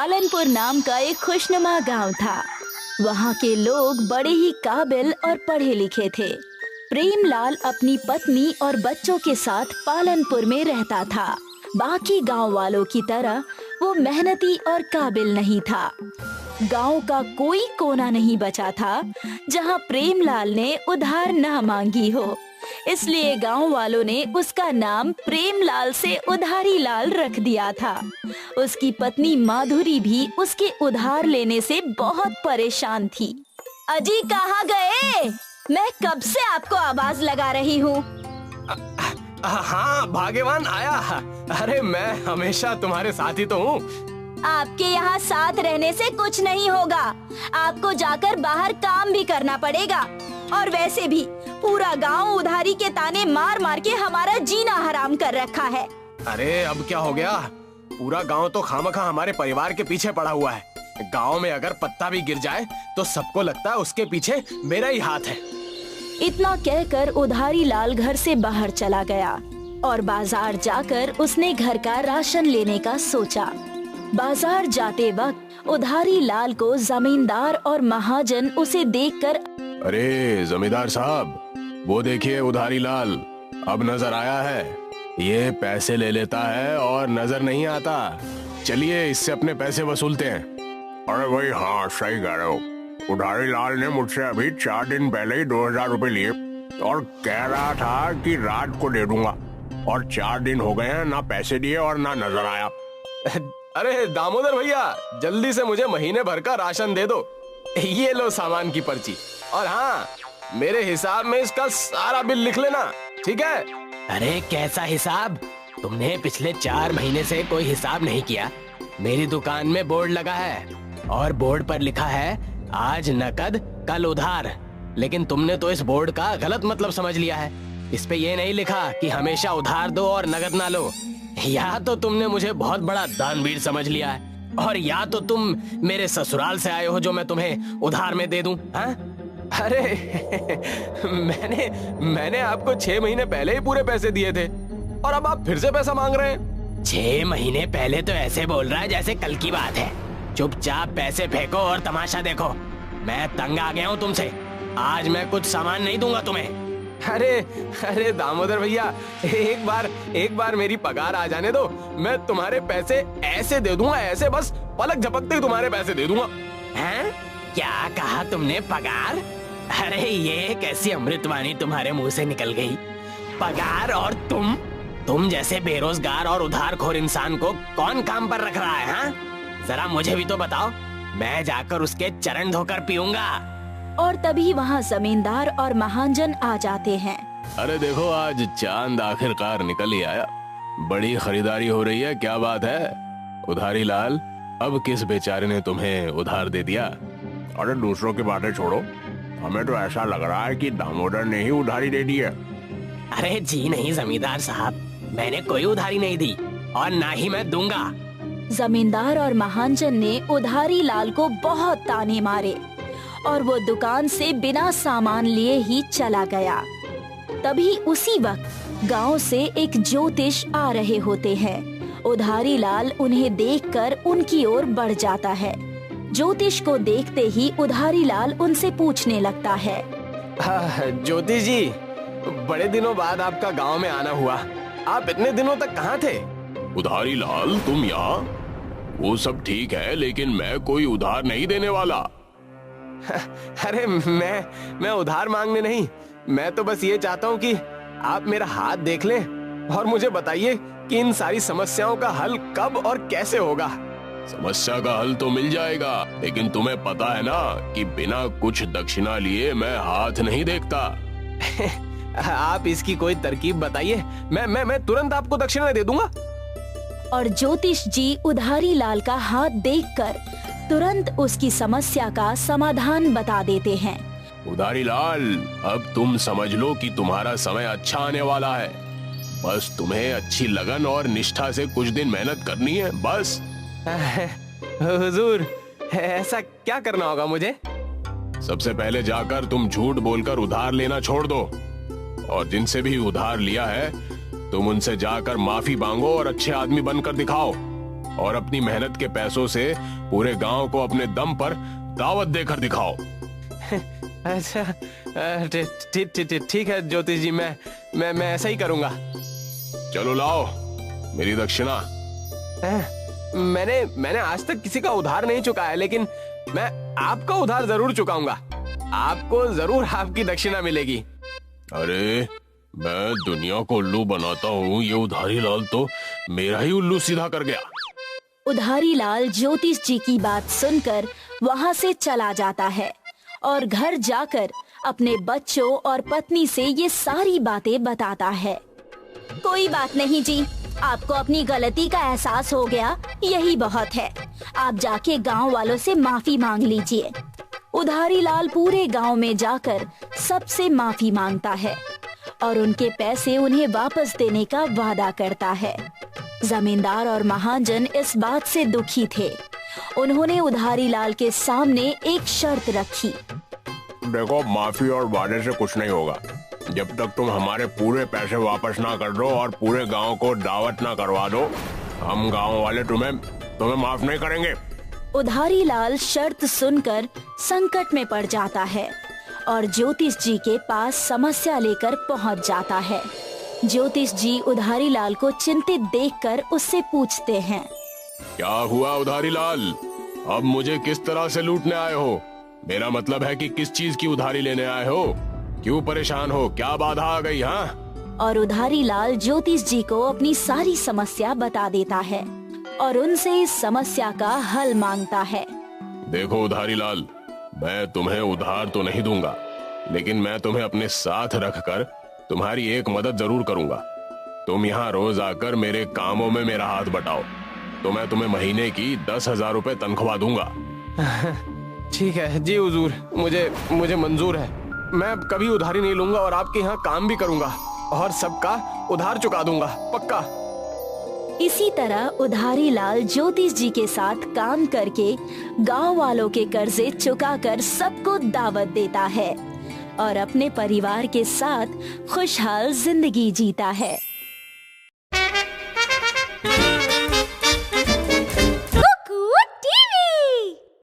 पालनपुर नाम का एक खुशनुमा गांव था। वहाँ के लोग बड़े ही काबिल और पढ़े लिखे थे। प्रेमलाल अपनी पत्नी और बच्चों के साथ पालनपुर में रहता था। बाकी गांव वालों की तरह वो मेहनती और काबिल नहीं था। गांव का कोई कोना नहीं बचा था जहां प्रेमलाल ने उधार ना मांगी हो। इसलिए गांव वालों ने उसका नाम प्रेमलाल से उधारी लाल रख दिया था। उसकी पत्नी माधुरी भी उसके उधार लेने से बहुत परेशान थी। अजी कहाँ गए? मैं कब से आपको आवाज लगा रही हूँ। हाँ भाग्यवान आया। अरे मैं हमेशा तुम्हारे साथ ही तो हूँ। आपके यहाँ साथ रहने से कुछ नहीं होगा। आपको जाकर बाहर काम भी करना पड़ेगा। और वैसे भी पूरा गांव उधारी के ताने मार मार के हमारा जीना हराम कर रखा है। अरे अब क्या हो गया? पूरा गांव तो खामखा हमारे परिवार के पीछे पड़ा हुआ है। गांव में अगर पत्ता भी गिर जाए तो सबको लगता है उसके पीछे मेरा ही हाथ है। इतना कहकर उधारी लाल घर से बाहर चला गया और बाजार जाकर उसने घर का राशन लेने का सोचा। बाजार जाते वक्त उधारी लाल को जमींदार और महाजन उसे देखकर, अरे जमींदार साहब, वो देखिए उधारी लाल अब नजर आया है। ये पैसे ले लेता है और नजर नहीं आता। चलिए इससे अपने पैसे वसूलते हैं। अरे भाई हाँ, सही कह रहे हो। उधारी लाल ने मुझसे अभी 4 दिन पहले ही 2000 रुपए लिए और कह रहा था कि रात को दे दूंगा, और 4 दिन हो गए हैं, ना पैसे दिए और ना नजर आया। अरे दामोदर भैया, जल्दी से मुझे महीने भर का राशन दे दो। ये लो सामान की पर्ची, और हाँ मेरे हिसाब में इसका सारा बिल लिख लेना, ठीक है? अरे कैसा हिसाब? तुमने पिछले 4 महीने से कोई हिसाब नहीं किया। मेरी दुकान में बोर्ड लगा है और बोर्ड पर लिखा है आज नकद कल उधार, लेकिन तुमने तो इस बोर्ड का गलत मतलब समझ लिया है। इस पे ये नहीं लिखा कि हमेशा उधार दो और नगद ना लो। या तो तुमने मुझे बहुत बड़ा दानवीर समझ लिया है, और या तो तुम मेरे ससुराल से आए हो जो मैं तुम्हें उधार में दे दूं। हाँ? अरे मैंने आपको 6 महीने पहले ही पूरे पैसे दिए थे और अब आप फिर से पैसा मांग रहे हैं। 6 महीने पहले तो ऐसे बोल रहा है जैसे कल की बात है। चुपचाप पैसे फेंको और तमाशा देखो। मैं तंग आ गया हूँ तुमसे। आज मैं कुछ सामान नहीं दूंगा तुम्हें। अरे दामोदर भैया, एक बार मेरी पगार आ जाने दो। मैं तुम्हारे पैसे ऐसे दे दूंगा, ऐसे बस पलक झपकते ही तुम्हारे पैसे दे दूंगा। हैं? क्या कहा तुमने? पगार? अरे ये कैसी अमृतवाणी तुम्हारे मुंह से निकल गई? पगार? और तुम जैसे बेरोजगार और उधारखोर इंसान को कौन काम पर रख रहा है? हाँ? जरा मुझे भी तो बताओ। मैं जाकर उसके चरण धोकर पीऊंगा। और तभी वहाँ जमींदार और महाजन आ जाते हैं। अरे देखो, आज चांद आखिरकार निकल ही आया। बड़ी खरीदारी हो रही है, क्या बात है? उधारी लाल, अब किस बेचारे ने तुम्हें उधार दे दिया? अरे दूसरों की बातें छोड़ो, हमें तो ऐसा लग रहा है कि दामोदर ने ही उधारी दे दी है। अरे जी नहीं जमींदार साहब, मैंने कोई उधारी नहीं दी और ना ही मैं दूंगा। जमींदार और महाजन ने उधारी लाल को बहुत ताने मारे और वो दुकान से बिना सामान लिए ही चला गया। तभी उसी वक्त गांव से एक ज्योतिष आ रहे होते हैं। उधारी लाल उन्हें देखकर उनकी ओर बढ़ जाता है। ज्योतिष को देखते ही उधारी लाल उनसे पूछने लगता है, ज्योतिष जी, बड़े दिनों बाद आपका गांव में आना हुआ। आप इतने दिनों तक कहाँ थे? उधारी लाल, तुम यहाँ? वो सब ठीक है, लेकिन मैं कोई उधार नहीं देने वाला। अरे मैं उधार मांगने नहीं, मैं तो बस ये चाहता हूँ कि आप मेरा हाथ देख लें और मुझे बताइए कि इन सारी समस्याओं का हल कब और कैसे होगा। समस्या का हल तो मिल जाएगा, लेकिन तुम्हें पता है ना कि बिना कुछ दक्षिणा लिए मैं हाथ नहीं देखता। आप इसकी कोई तरकीब बताइए, मैं तुरंत आपको दक्षिणा दे दूंगा। और ज्योतिष जी उधारी लाल का हाथ देखकर तुरंत उसकी समस्या का समाधान बता देते हैं। उधारी लाल, अब तुम समझ लो कि तुम्हारा समय अच्छा आने वाला है। बस तुम्हें अच्छी लगन और निष्ठा से कुछ दिन मेहनत करनी है, बस। हुजूर, ऐसा क्या करना होगा मुझे? सबसे पहले जाकर तुम झूठ बोलकर उधार लेना छोड़ दो, और जिनसे भी उधार लिया है तुम उनसे जाकर माफी मांगो और अच्छे आदमी बनकर दिखाओ। और अपनी मेहनत के पैसों से पूरे गांव को अपने दम पर दावत देकर दिखाओ। अच्छा, ठीक है ज्योतिष जी, मैं ऐसा ही करूंगा। चलो लाओ मेरी दक्षिणा। मैंने आज तक किसी का उधार नहीं चुकाया, लेकिन मैं आपका उधार जरूर चुकाऊंगा। आपको जरूर आपकी दक्षिणा मिलेगी। अरे मैं दुनिया को उल्लू बनाता हूँ, ये उधारी लाल तो मेरा ही उल्लू सीधा कर गया। उधारी लाल ज्योतिष जी की बात सुनकर वहाँ से चला जाता है और घर जाकर अपने बच्चों और पत्नी से ये सारी बातें बताता है। कोई बात नहीं जी, आपको अपनी गलती का एहसास हो गया, यही बहुत है। आप जाके गांव वालों से माफी मांग लीजिए। उधारी लाल पूरे गांव में जाकर सबसे माफी मांगता है और उनके पैसे उन्हें वापस देने का वादा करता है। जमींदार और महाजन इस बात से दुखी थे। उन्होंने उधारी लाल के सामने एक शर्त रखी। देखो, माफी और वादे से कुछ नहीं होगा। जब तक तुम हमारे पूरे पैसे वापस ना कर दो और पूरे गांव को दावत ना करवा दो, हम गांव वाले तुम्हें माफ नहीं करेंगे। उधारी लाल शर्त सुनकर संकट में पड़ जाता है और ज्योतिष जी के पास समस्या लेकर पहुंच जाता है। ज्योतिष जी उधारी लाल को चिंतित देखकर उससे पूछते हैं, क्या हुआ उधारी लाल? अब मुझे किस तरह से लूटने आए हो? मेरा मतलब है कि किस चीज की उधारी लेने आए हो? क्यों परेशान हो? क्या बाधा आ गई? हाँ? और उधारी लाल ज्योतिष जी को अपनी सारी समस्या बता देता है और उनसे इस समस्या का हल मांगता है। देखो उधारी लाल, मैं तुम्हें उधार तो नहीं दूंगा, लेकिन मैं तुम्हें अपने साथ रखकर तुम्हारी एक मदद जरूर करूंगा। तुम यहाँ रोज आकर मेरे कामों में मेरा हाथ बटाओ तो मैं तुम्हें महीने की 10,000 रुपए तनख्वाह दूंगा। ठीक है जी हुजूर, मुझे मंजूर है। मैं अब कभी उधारी नहीं लूंगा और आपके यहाँ काम भी करूंगा और सबका उधार चुका दूंगा, पक्का। इसी तरह उधारी लाल ज्योतिष जी के साथ काम करके गांव वालों के कर्जे चुकाकर सबको दावत देता है और अपने परिवार के साथ खुशहाल जिंदगी जीता है।